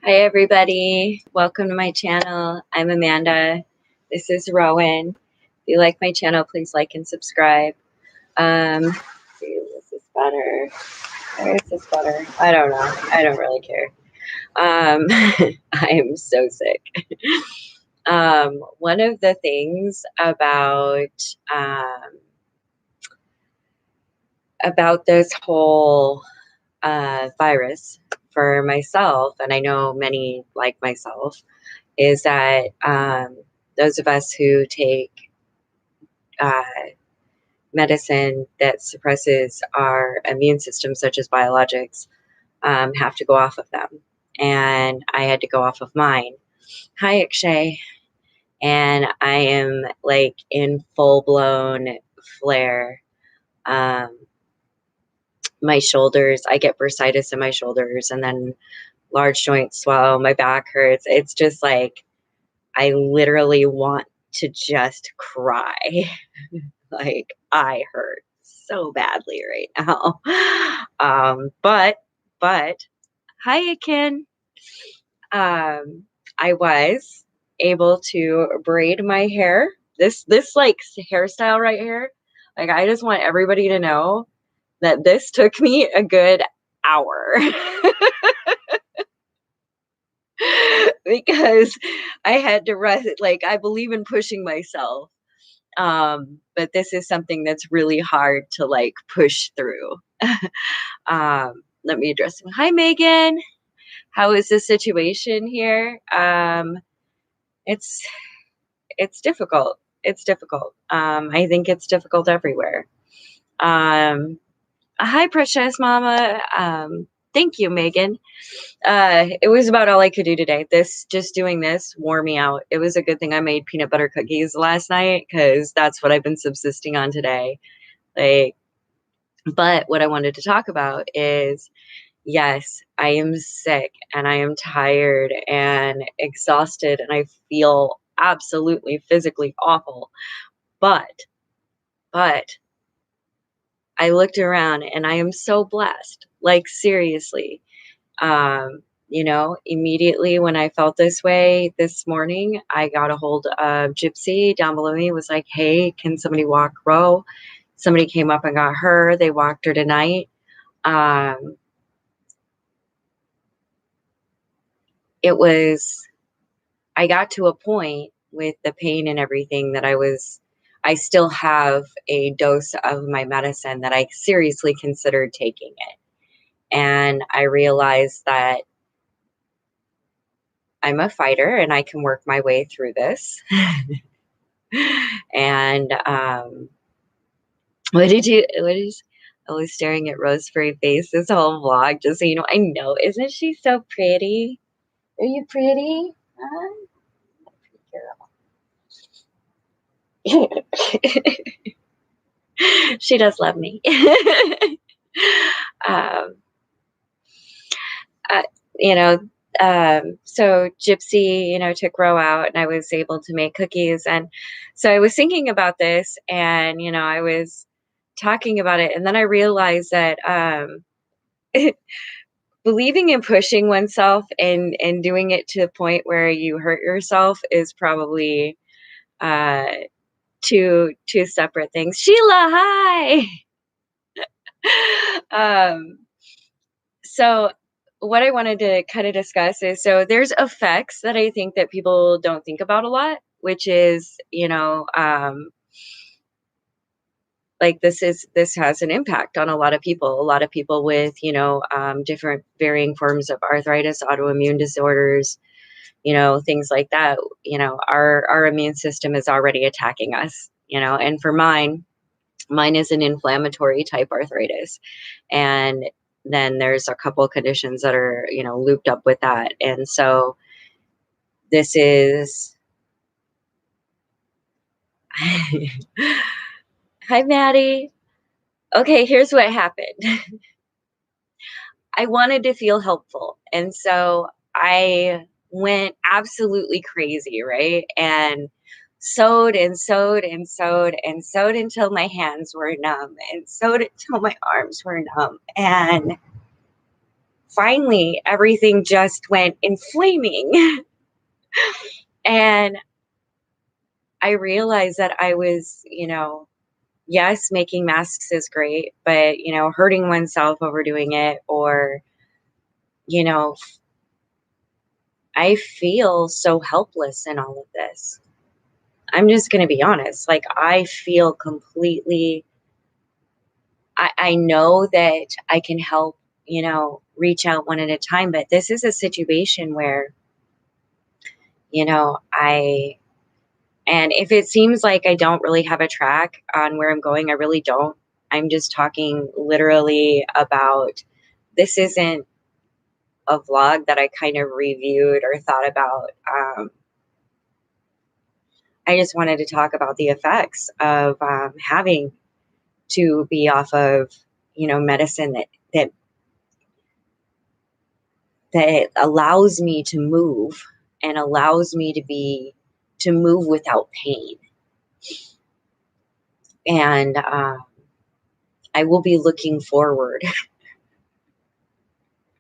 Hi, everybody. Welcome to my channel. I'm Amanda. This is Rowan. If you like my channel, please like and subscribe. Let's see, is this better? Where is this better? I don't know. I don't really care. I am so sick. One of the things about this whole virus for myself, and I know many like myself, is that those of us who take uh, medicine that suppresses our immune system, such as biologics, have to go off of them. And I had to go off of mine. Hi, Akshay. And I am like in full blown flare. Um, my shoulders, I get bursitis in my shoulders, and then large joints swell. My back hurts. It's just like I literally want to just cry. Like, I hurt so badly right now. But hi, Akin. I was able to braid my hair. This like hairstyle right here. Like, I just want everybody to know that this took me a good hour. Because I had to rest. Like, I believe in pushing myself. But this is something that's really hard to like push through. Let me address him. Hi, Megan. How is the situation here? It's it's difficult. It's difficult. I think it's difficult everywhere. Hi, precious mama. Thank you, Megan. It was about all I could do today. Just doing this wore me out. It was a good thing I made peanut butter cookies last night, because that's what I've been subsisting on today. Like, but what I wanted to talk about is, yes, I am sick and I am tired and exhausted and I feel absolutely physically awful. But I looked around and I am so blessed. Like, seriously. Immediately when I felt this way this morning, I got a hold of Gypsy down below me, was like, hey, can somebody walk Ro? Somebody came up and got her. They walked her tonight. Um, it was, I got to a point with the pain and everything that I still have a dose of my medicine that I seriously considered taking it. And I realized that I'm a fighter and I can work my way through this. And what is always staring at Roseberry face this whole vlog, just so you know. I know, isn't she so pretty? Are you pretty? Girl. She does love me. um, uh, you know, so Gypsy, took Ro out and I was able to make cookies. And so I was thinking about this, and, I was talking about it. And then I realized that, believing in pushing oneself and doing it to the point where you hurt yourself is probably, uh, two separate things. Sheila, hi. um, so what I wanted to kind of discuss is, so there's effects that I think that people don't think about a lot, which is, like, this has an impact on a lot of people with, different varying forms of arthritis, autoimmune disorders, things like that. Our immune system is already attacking us, and for mine is an inflammatory type arthritis. And then there's a couple conditions that are, looped up with that. And so this is, hi, Maddie. Okay, here's what happened. I wanted to feel helpful. And so I went absolutely crazy, right? And sewed and sewed and sewed and sewed until my hands were numb, and sewed until my arms were numb. And finally everything just went in flaming. And I realized that I was, yes, making masks is great, but, hurting oneself over doing it, or, you know, I feel so helpless in all of this. I'm just going to be honest. Like, I feel completely, I know that I can help, reach out one at a time, but this is a situation where, I, and if it seems like I don't really have a track on where I'm going, I really don't. I'm just talking literally about, this isn't a vlog that I kind of reviewed or thought about. I just wanted to talk about the effects of having to be off of, medicine that that allows me to move and allows me to move without pain. And I will be looking forward.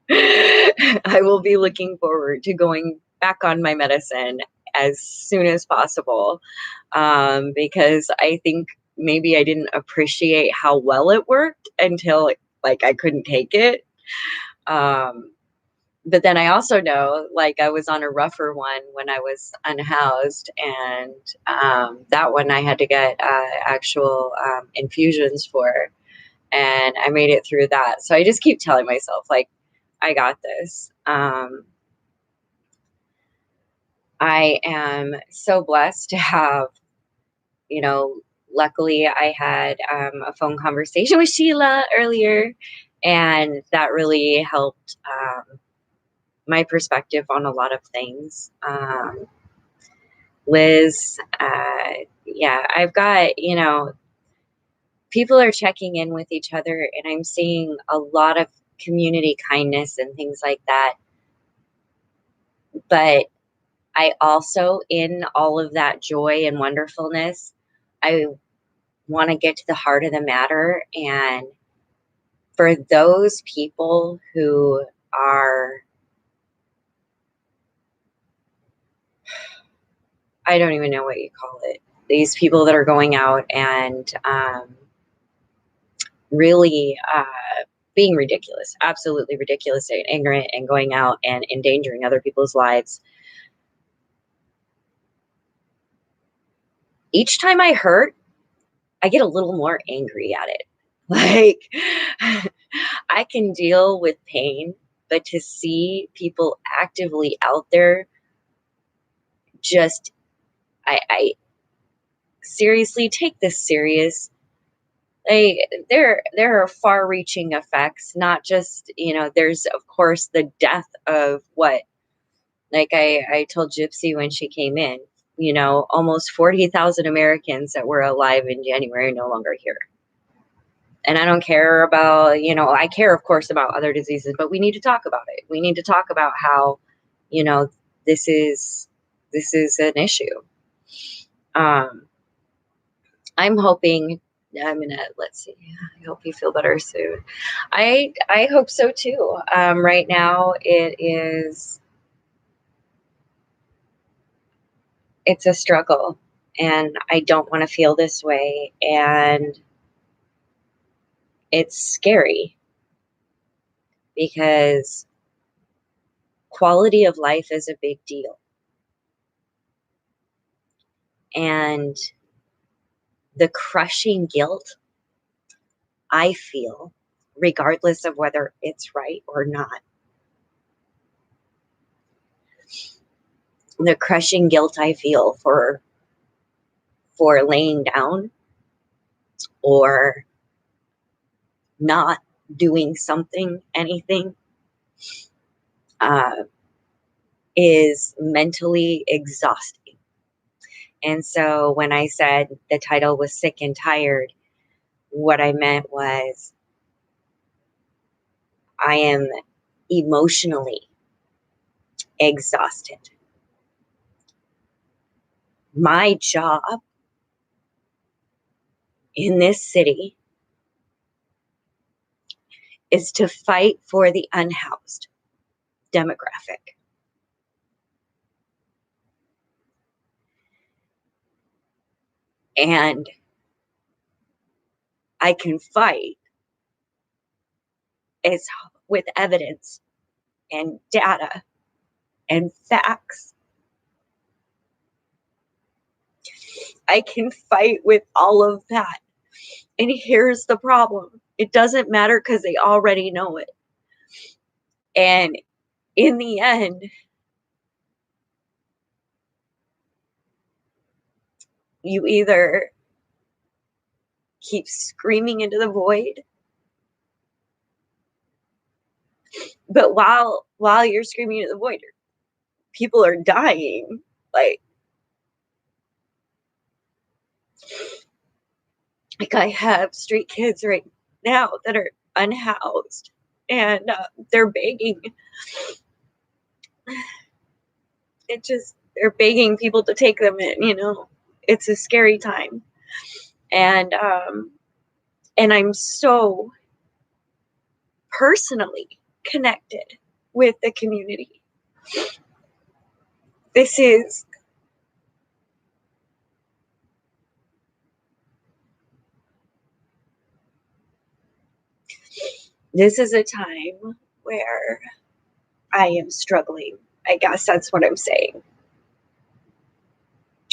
I will be looking forward to going back on my medicine as soon as possible, because I think maybe I didn't appreciate how well it worked until like I couldn't take it. Um, but then I also know, like, I was on a rougher one when I was unhoused, and that one I had to get actual infusions for, and I made it through that. So I just keep telling myself, like, I got this. I am so blessed to have, you know, luckily I had a phone conversation with Sheila earlier, and that really helped my perspective on a lot of things. Liz, yeah, I've got, people are checking in with each other, and I'm seeing a lot of community kindness and things like that. But I also, in all of that joy and wonderfulness, I want to get to the heart of the matter. And for those people who are, I don't even know what you call it, these people that are going out and really being ridiculous, absolutely ridiculous and ignorant, and going out and endangering other people's lives. Each time I hurt, I get a little more angry at it. Like, I can deal with pain, but to see people actively out there, just, I seriously take this serious. There are far reaching effects, not just, there's of course the death of what, like I told Gypsy when she came in, almost 40,000 Americans that were alive in January are no longer here. And I don't care about, I care, of course, about other diseases, but we need to talk about it. We need to talk about how, you know, this is an issue. Um, I'm hoping. I'm gonna, let's see. I hope you feel better soon. I hope so too. Right now, it's a struggle, and I don't want to feel this way, and it's scary because quality of life is a big deal. And the crushing guilt I feel, regardless of whether it's right or not, the crushing guilt I feel for laying down or not doing something, anything, uh, is mentally exhausting. And so when I said the title was Sick and Tired, what I meant was I am emotionally exhausted. My job in this city is to fight for the unhoused demographic. And I can fight is with evidence and data and facts. I can fight with all of that. And here's the problem. It doesn't matter because they already know it. And in the end, you either keep screaming into the void, but while you're screaming into the void, people are dying. Like I have street kids right now that are unhoused, and they're begging. They're begging people to take them in. It's a scary time, and I'm so personally connected with the community. This is a time where I am struggling. I guess that's what I'm saying.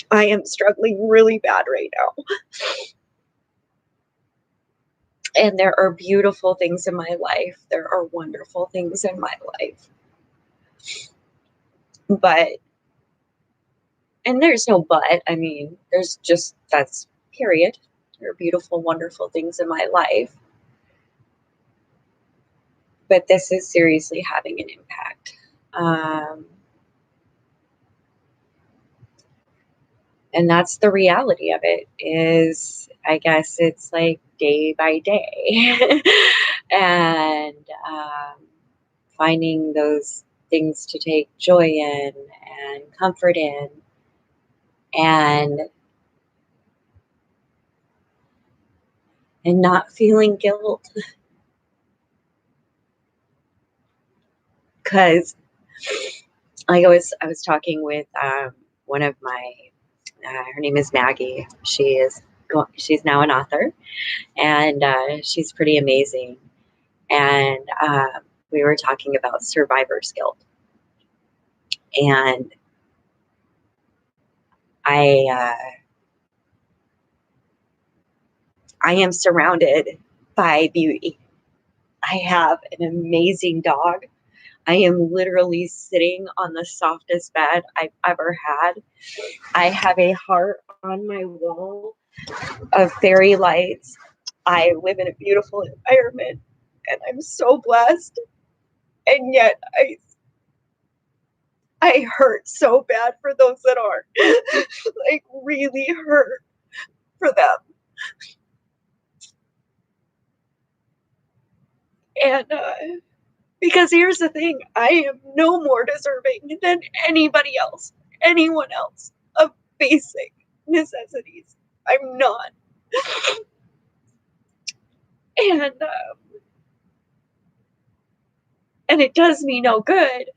I am struggling really bad right now. And there are beautiful things in my life. There are wonderful things in my life. But, and there's no but, I mean, there's just, that's period. There are beautiful, wonderful things in my life. But this is seriously having an impact. And that's the reality of it, is I guess it's like day by day. And finding those things to take joy in and comfort in, and not feeling guilt, because I was talking with one of my her name is Maggie. She's now an author, and she's pretty amazing. And we were talking about survivor's guilt, and I am surrounded by beauty. I have an amazing dog. I am literally sitting on the softest bed I've ever had. I have a heart on my wall of fairy lights. I live in a beautiful environment, and I'm so blessed. And yet I hurt so bad for those that aren't. Like, really hurt for them. And because here's the thing, I am no more deserving than anybody else, anyone else, of basic necessities. I'm not. And it does me no good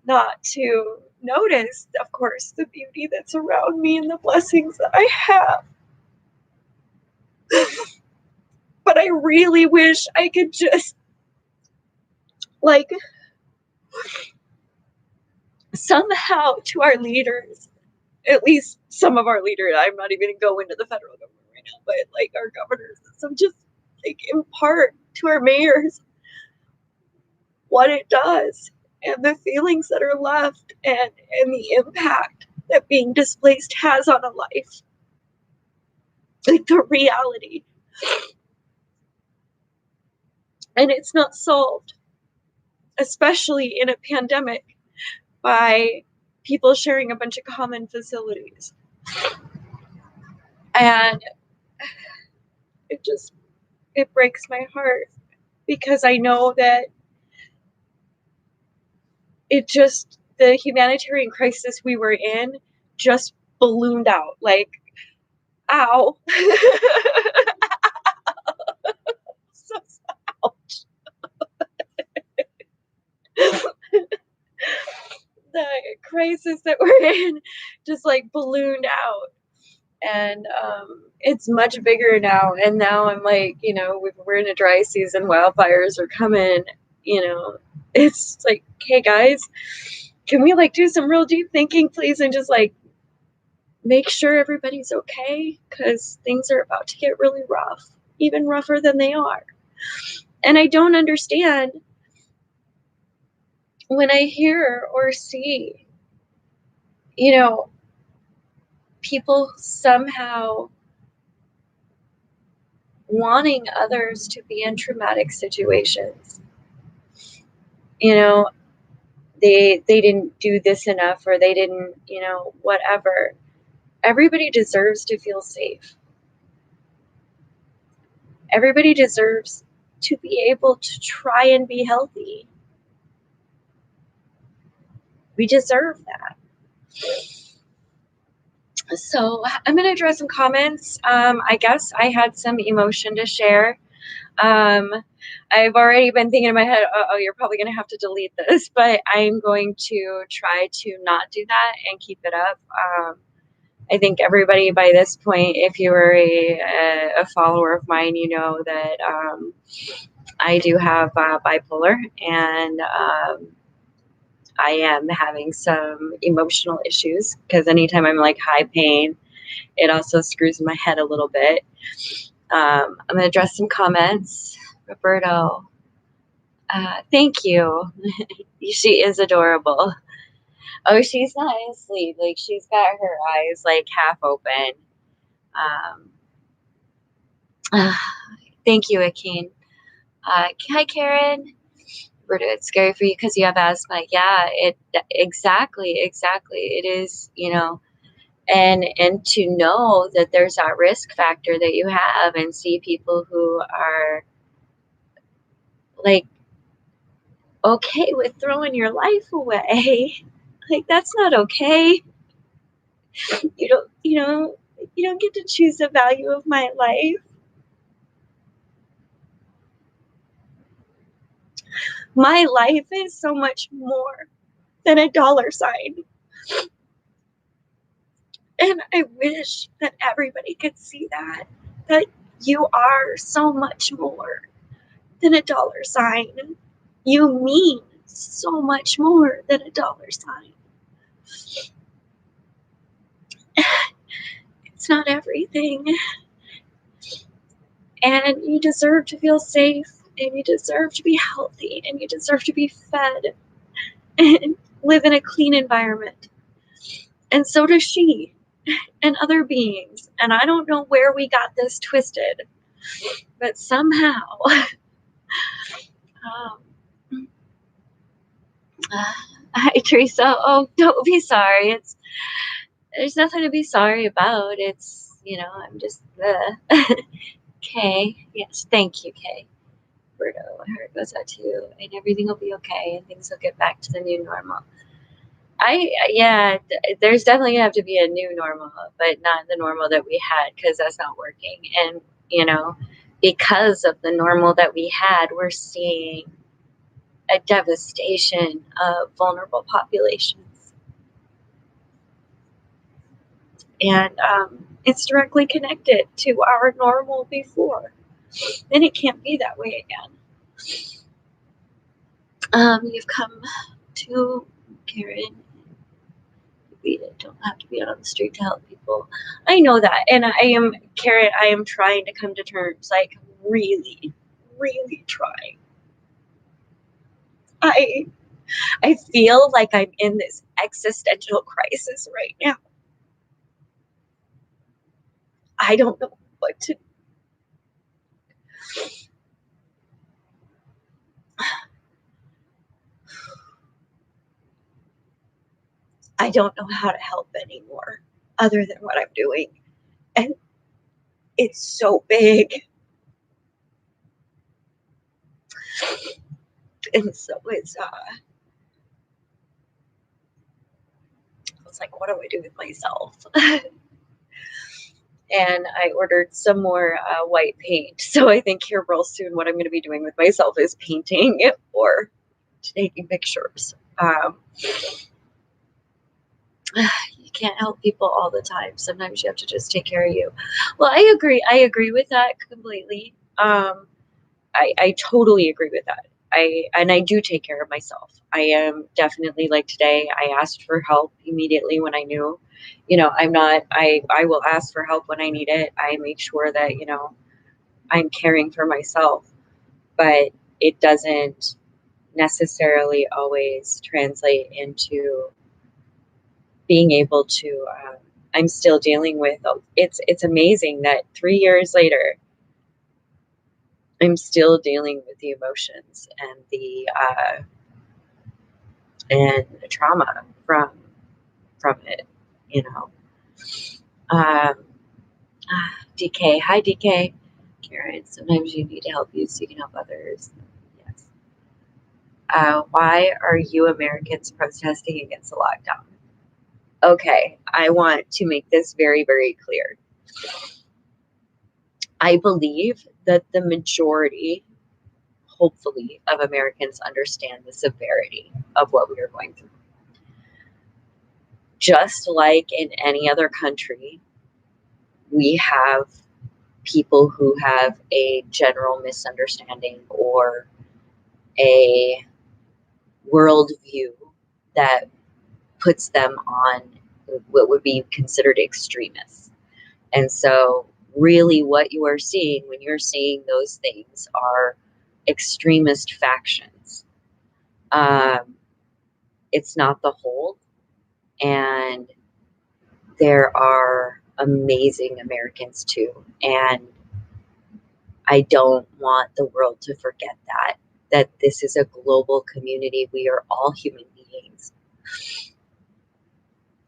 not to notice, of course, the beauty that's around me and the blessings that I have. But I really wish I could just, like, somehow, to our leaders, at least some of our leaders, I'm not even going to go into the federal government right now, but like our governors, so just like impart to our mayors what it does, and the feelings that are left, and the impact that being displaced has on a life. Like, the reality. And it's not solved, especially in a pandemic, by people sharing a bunch of common facilities. And it breaks my heart, because I know that the humanitarian crisis we were in just ballooned out. Like, ow. So ouch. crisis that we're in just like ballooned out. And it's much bigger now. And now I'm like, we're in a dry season, wildfires are coming, you know. It's like, hey guys, can we like do some real deep thinking, please, and just like make sure everybody's okay? Because things are about to get really rough, even rougher than they are. And I don't understand when I hear or see, you know, people somehow wanting others to be in traumatic situations. You know, they didn't do this enough, or they didn't, whatever. Everybody deserves to feel safe. Everybody deserves to be able to try and be healthy. We deserve that. So I'm going to address some comments. I guess I had some emotion to share. Um, I've already been thinking in my head, oh, you're probably going to have to delete this, but I'm going to try to not do that and keep it up. I think everybody by this point, if you were a follower of mine, you know that I do have bipolar, and I am having some emotional issues because anytime I'm like high pain, it also screws my head a little bit. I'm going to address some comments. Roberto, thank you. She is adorable. Oh, she's not asleep. Like, she's got her eyes like half open. Uh, Thank you, Akin. Hi, Karen. Roberto, it's scary for you because you have asthma. Yeah, exactly. It is, and to know that there's that risk factor that you have, and see people who are like okay with throwing your life away. Like, that's not okay. You don't get to choose the value of my life. My life is so much more than a dollar sign. And I wish that everybody could see that you are so much more than a dollar sign. You mean so much more than a dollar sign. It's not everything. And you deserve to feel safe, and you deserve to be healthy, and you deserve to be fed and live in a clean environment. And so does she and other beings. And I don't know where we got this twisted, but somehow, hi Teresa. Oh, don't be sorry. There's nothing to be sorry about. I'm just Kay. Yes, thank you, Kay. Berto, I heard goes out to you, and everything will be okay, and things will get back to the new normal. Yeah, there's definitely gonna have to be a new normal, but not the normal that we had, because that's not working. And because of the normal that we had, we're seeing a devastation of vulnerable populations, and it's directly connected to our normal before. Then it can't be that way again. You've come to Karen. We don't have to be out on the street to help people. I know that, and Karen. I am trying to come to terms, like really, really trying. I I feel like I'm in this existential crisis right now. I don't know what to. I don't know how to help anymore, other than what I'm doing, and it's so big, and so it's like, what do I do with myself? And I ordered some more white paint. So I think here real soon, what I'm going to be doing with myself is painting or taking pictures. You can't help people all the time. Sometimes you have to just take care of you. Well, I agree. I agree with that completely. I totally agree with that. I do take care of myself. I am definitely like today. I asked for help immediately when I knew, I'm not. I will ask for help when I need it. I make sure that I'm caring for myself, but it doesn't necessarily always translate into being able to. I'm still dealing with. It's amazing that 3 years later, I'm still dealing with the emotions and the trauma from it. You know. Um, DK, hi DK, Karen. Sometimes you need help you so you can help others. Yes. Why are you Americans protesting against the lockdown? Okay, I want to make this very, very clear. I believe that the majority, hopefully, of Americans understand the severity of what we are going through. Just like in any other country, we have people who have a general misunderstanding or a worldview that puts them on what would be considered extremists. And so, really, what you are seeing when you're seeing those things are extremist factions. Um, it's not the whole, and there are amazing Americans too. And I don't want the world to forget that this is a global community. We are all human beings.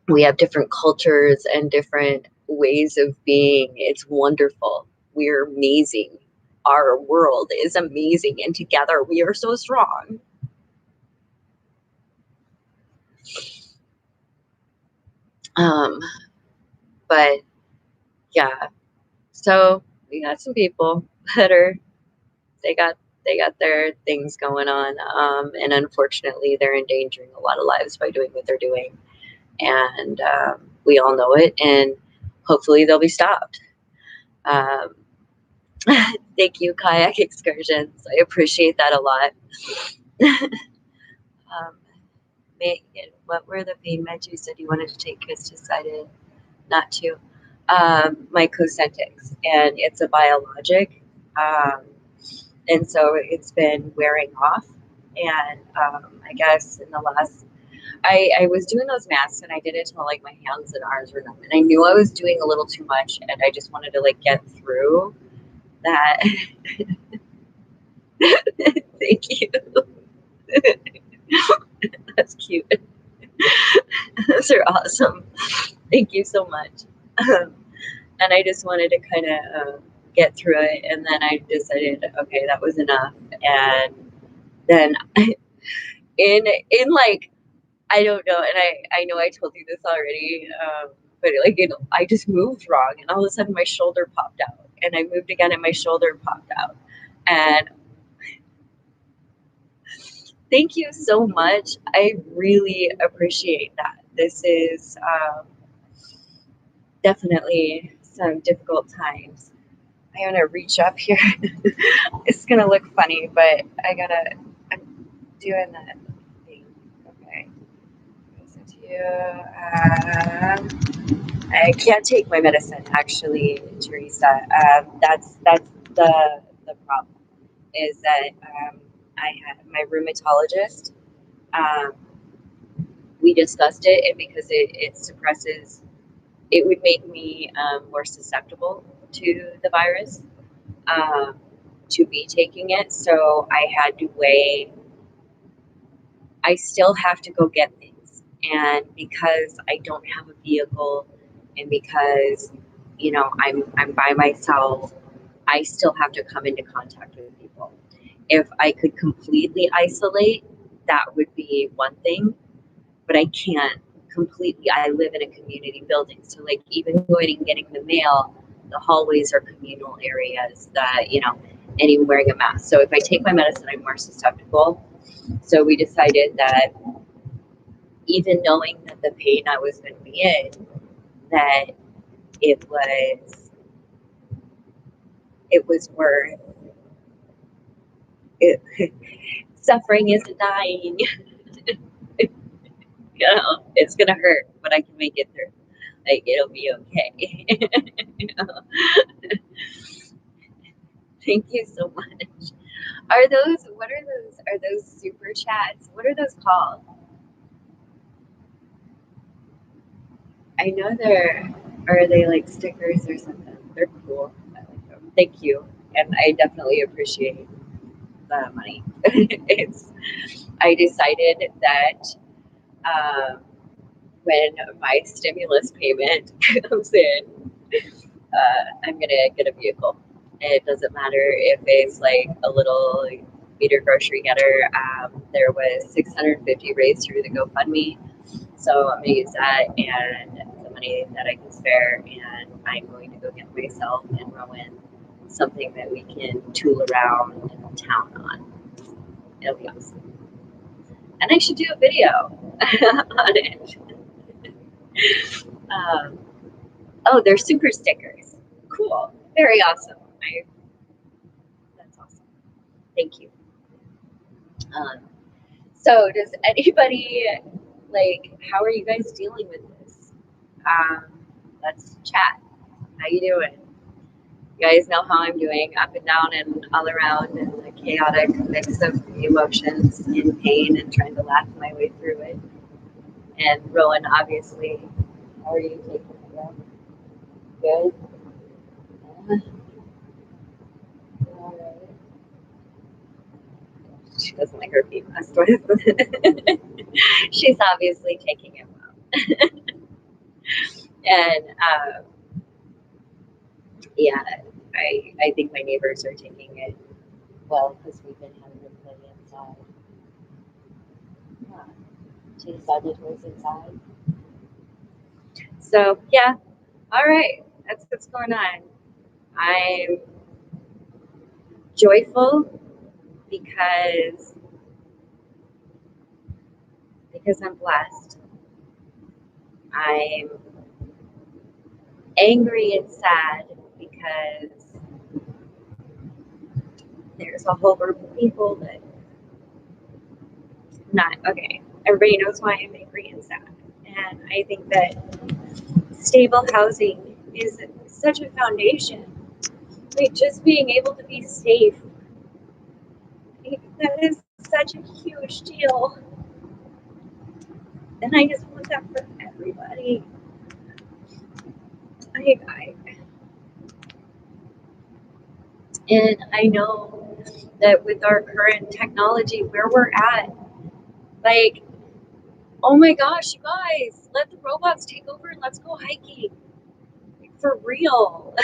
We have different cultures and different ways of being. It's wonderful. We're amazing. Our world is amazing, and together we are so strong. Um, but yeah, so we got some people that are they got they got their things going on, and unfortunately, they're endangering a lot of lives by doing what they're doing, and we all know it, and hopefully they'll be stopped. Um, Thank you, kayak excursions. I appreciate that a lot. um, what were the pain meds you said you wanted to take because decided not to? My Cosentix, and it's a biologic, um, and so it's been wearing off. And I guess in the last, I was doing those masks, and I did it till like my hands and arms were numb, and I knew I was doing a little too much, and I just wanted to like get through that. Thank you. That's cute. Those are awesome. Thank you so much. Um, and I just wanted to kind of get through it, and then I decided, okay, that was enough. And then in like I don't know, and I know I told you this already, but like I just moved wrong, and all of a sudden my shoulder popped out, and I moved again, and my shoulder popped out, and thank you so much. I really appreciate that. This is definitely some difficult times. I want to reach up here. It's gonna look funny, but I'm doing that thing. Okay. Listen to you. I can't take my medicine, actually, Teresa. That's the problem. Is that I had my rheumatologist. Um, we discussed it, and because it suppresses, it would make me more susceptible to the virus, um, to be taking it. So I had to weigh. I still have to go get things, and because I don't have a vehicle, and because I'm by myself, I still have to come into contact with people. If I could completely isolate, that would be one thing, but I can't completely. I live in a community building, so like even going and getting the mail, the hallways are communal areas that and even wearing a mask. So if I take my medicine, I'm more susceptible. So we decided that even knowing that the pain I was going to be in, that it was worth it. Suffering isn't dying. It's gonna hurt, but I can make it through. Like, it'll be okay. You know? Thank you so much. What are those? Are those super chats? What are those called? I know are they like stickers or something? They're cool. I like them. Thank you. And I definitely appreciate the money. I decided that um, when my stimulus payment comes in, I'm gonna get a vehicle. It doesn't matter if it's like a little meter grocery getter. There was 650 raised through the GoFundMe, so I'm gonna use that and the money that I can spare, and I'm going to go get myself and Rowan something that we can tool around town on. It'll be awesome, and I should do a video on it. Um, oh, they're super stickers. Cool, very awesome. That's awesome. Thank you. Um, so does anybody, like, how are you guys dealing with this? Um, let's chat. How you doing? You guys know how I'm doing, up and down and all around, and the chaotic mix of emotions and pain and trying to laugh my way through it. And Rowan, obviously, how are you taking it? Good? All right. She doesn't like her feet messed with. She's obviously taking it well. And yeah, I think my neighbors are taking it well because we've been having to play inside. Yeah, she decided to was inside. So yeah, all right, that's what's going on. I'm joyful because I'm blessed. I'm angry and sad because there's a whole group of people that not okay. Everybody knows why I'm angry and sad, and I think that stable housing is such a foundation. Like, just being able to be safe, that is such a huge deal. And I just want that for everybody. I and I know that with our current technology, where we're at, like, oh my gosh, you guys, let the robots take over and let's go hiking. Like, for real.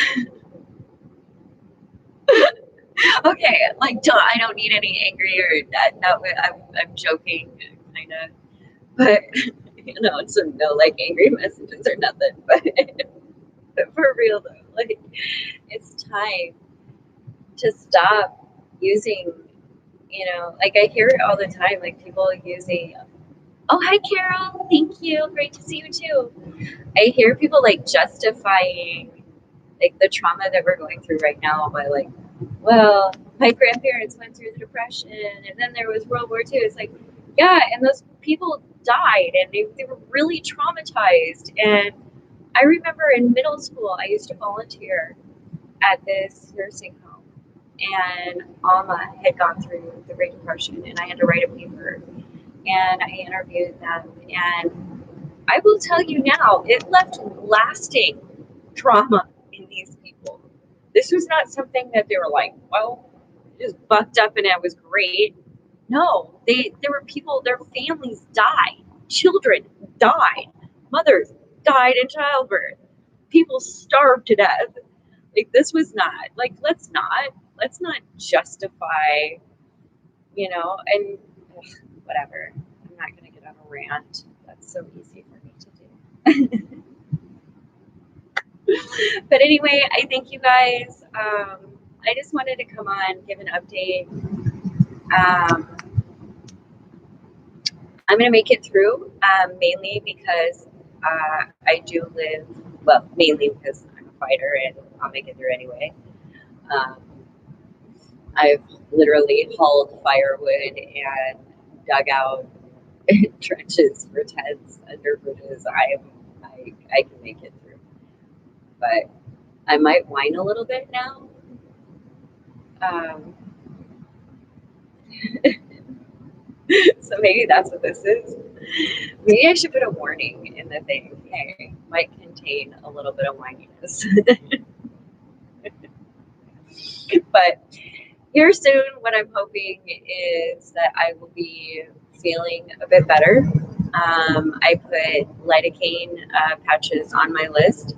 Okay, like, I don't need any angry or that way. I'm joking, kind of, but it's no like angry messages or nothing. But for real though, like, it's time to stop using. Like, I hear it all the time, like people using. Oh, hi, Carol. Thank you. Great to see you too. I hear people like justifying like the trauma that we're going through right now by like, well, my grandparents went through the Depression and then there was World War II. It's like, yeah, and those people died and they were really traumatized. And I remember in middle school, I used to volunteer at this nursing home, and Alma had gone through the Great Depression, and I had to write a paper, and I interviewed them, and I will tell you now, it left lasting trauma in these people. This was not something that they were like, well, just bucked up and it was great. No, there were people, their families died, children died, mothers died in childbirth, people starved to death. Like, this was not like, let's not justify, and ugh, whatever. I'm not gonna get on a rant. That's so easy for me to do. But anyway, I thank you guys. I just wanted to come on, give an update. Um, I'm going to make it through, mainly because I do live, well, mainly because I'm a fighter and I'll make it through anyway. Um, I've literally hauled firewood and dug out trenches for tents under bridges. I can make it through, but I might whine a little bit now. Um, so maybe that's what this is. Maybe I should put a warning in the thing. Hey, might contain a little bit of whininess. But here soon, what I'm hoping is that I will be feeling a bit better. I put lidocaine patches on my list,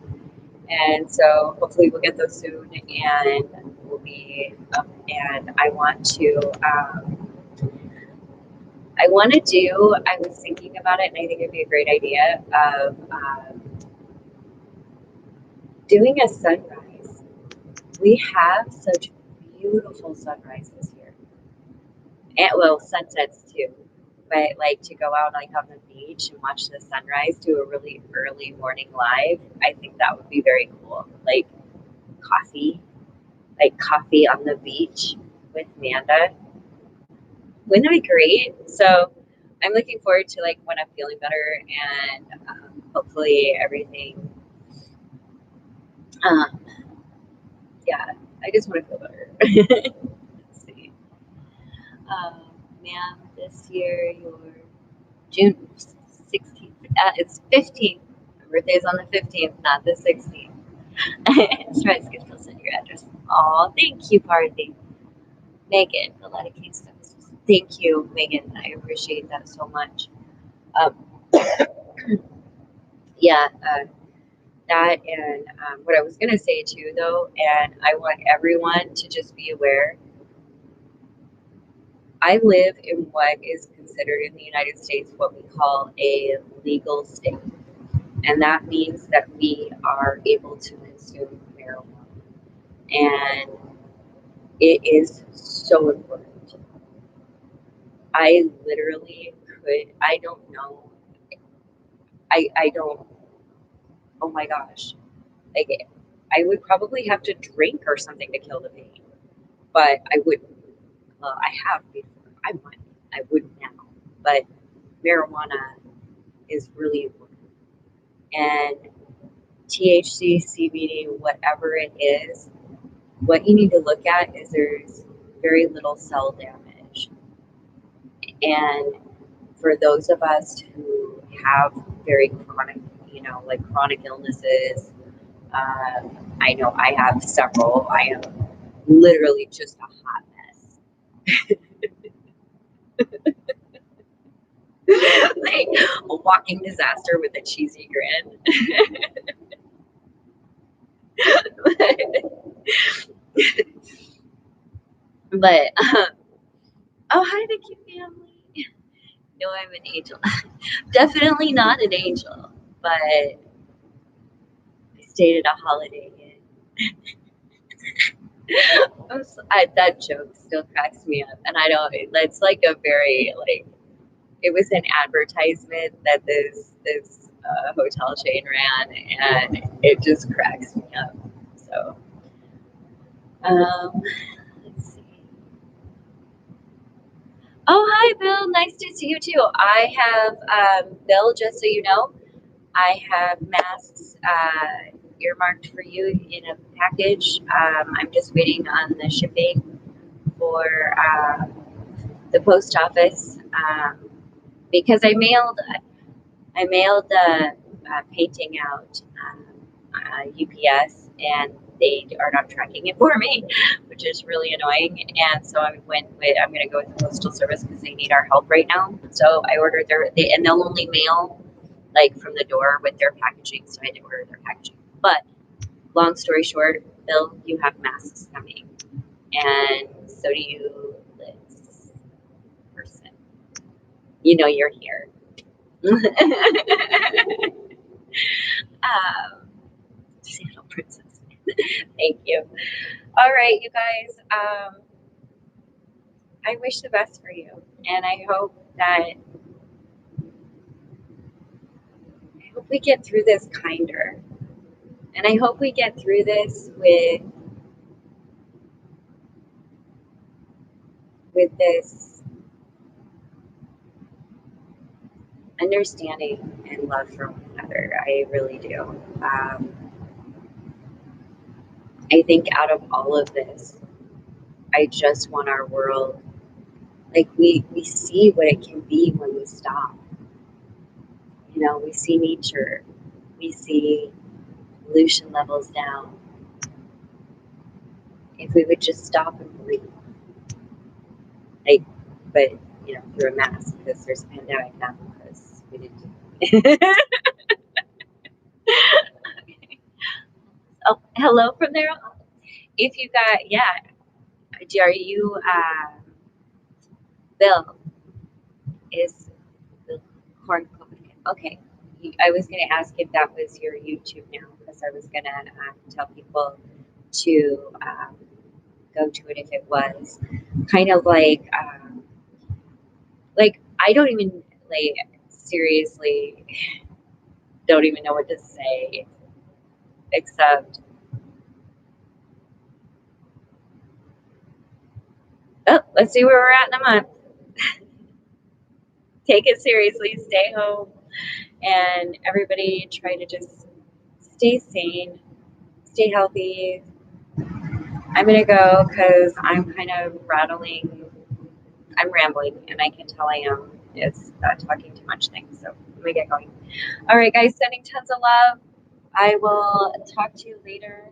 and so hopefully we'll get those soon, and we'll be up. And I want to do. I was thinking about it, and I think it'd be a great idea of doing a sunrise. We have such beautiful sunrises here, and well, sunsets too. But like to go out like on the beach and watch the sunrise, do a really early morning live. I think that would be very cool. Coffee, like coffee on the beach with Manda. Wouldn't that be great? So I'm looking forward to like when I'm feeling better and hopefully everything. Um, yeah, I just want to feel better. Let's see. Ma'am, this year your June 16th. It's 15th. My birthday's on the 15th, not the 16th. Stress can still send your address. Oh, thank you, Parthi. Megan, a lot of case studies. Thank you, Megan. I appreciate that so much. Um, yeah, that and what I was going to say too, though, and I want everyone to just be aware. I live in what is considered in the United States what we call a legal state. And that means that we are able to consume marijuana. And it is so important. I literally I don't know, I don't, oh my gosh. Like, I would probably have to drink or something to kill the pain, but I wouldn't. Well, I have before. I wouldn't now. But marijuana is really important. And THC, CBD, whatever it is, what you need to look at is there's very little cell damage. And for those of us who have very chronic, like chronic illnesses, I know I have several. I am literally just a hot mess. Like a walking disaster with a cheesy grin. But oh, hi, the cute family. No, I'm an angel. Definitely not an angel, but I stayed at a Holiday Inn. That joke still cracks me up, and I don't. It's like a very like it was an advertisement that this hotel chain ran, and it just cracks me up. So, let's see. Oh, hi, Bill. Nice to see you too. I have Bill. Just so you know, I have masks earmarked for you in a package. I'm just waiting on the shipping for the post office because I mailed the painting out UPS and they are not tracking it for me, which is really annoying. And so I'm going to go with the postal service because they need our help right now. So I ordered and they'll only mail like from the door with their packaging. So I had to order their packaging. But long story short, Bill, you have masks coming, and so do you, Liz person. You know you're here. um, Sandal Princess. Thank you. All right, you guys. I wish the best for you, and I hope that we get through this kinder. And I hope we get through this with this understanding and love for one another. I really do. I think out of all of this, I just want our world, like we see what it can be when we stop. We see nature, we see pollution levels down. If we would just stop and breathe, like, but through a mask because there's a pandemic now because we didn't do it. Oh, hello from there. If you got, yeah, are you, Bill is the corn cook. Okay. I was going to ask if that was your YouTube now because I was going to tell people to go to it if it was. Kind of like I don't even, like, seriously, don't even know what to say except, oh, let's see where we're at in a month. Take it seriously, stay home, and everybody try to just stay sane, stay healthy. I'm gonna go because I'm kind of rattling. I'm rambling, and I can tell I am. It's talking too much things, so let me get going. All right, guys, sending tons of love. I will talk to you later.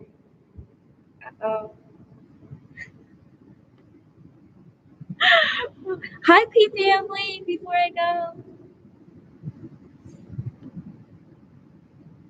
Uh-oh. Hi, P family. Before I go.